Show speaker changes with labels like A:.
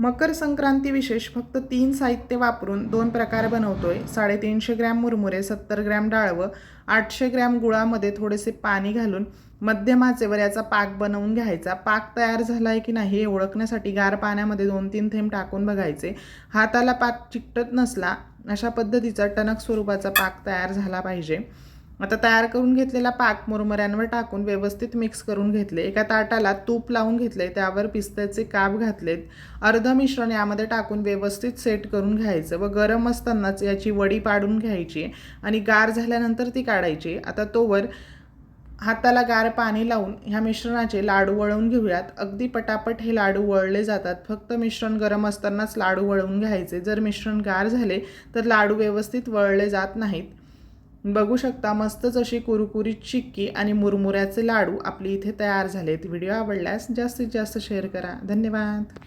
A: मकर संक्रांती विशेष फक्त 3 साहित्य वापरून 2 प्रकार बनवतोय. 350 ग्रॅम मुरमुरे, 70 ग्रॅम डाळवं, 800 ग्रॅम गुळामध्ये थोडेसे पाणी घालून मध्यम आचेवर याचा पाक बनवून घ्यायचा. पाक तयार झाला आहे की नाही हे ओळखण्यासाठी गार पाण्यामध्ये 2-3 थेंब टाकून बघायचे. हाताला पाक चिकटत नसला अशा पद्धतीचा टणक स्वरूपाचा पाक तयार झाला पाहिजे. आता तयार करून घेतलेला पाक मुरमुऱ्यांवर टाकून व्यवस्थित मिक्स करून घेतले. एका ताटाला तूप लावून घेतले, त्यावर पिस्त्याचे काप घातलेत. अर्ध मिश्रण यामध्ये टाकून व्यवस्थित सेट करून घ्यायचं व गरम असतानाच याची वडी पाडून घ्यायची आणि गार झाल्यानंतर ती काढायची. आता तोवर हाताला गार पाणी लावून ह्या मिश्रणाचे लाडू वळवून घेऊयात. अगदी पटापट हे लाडू वळले जातात. फक्त मिश्रण गरम असतानाच लाडू वळवून घ्यायचे. जर मिश्रण गार झाले तर लाडू व्यवस्थित वळले जात नाहीत. बघू शकता मस्तच अशी कुरकुरीत चिक्की आणि मुरमुऱ्याचे लाडू आपली इथे तयार झालेत. व्हिडिओ आवडल्यास जास्तीत जास्त शेअर करा. धन्यवाद.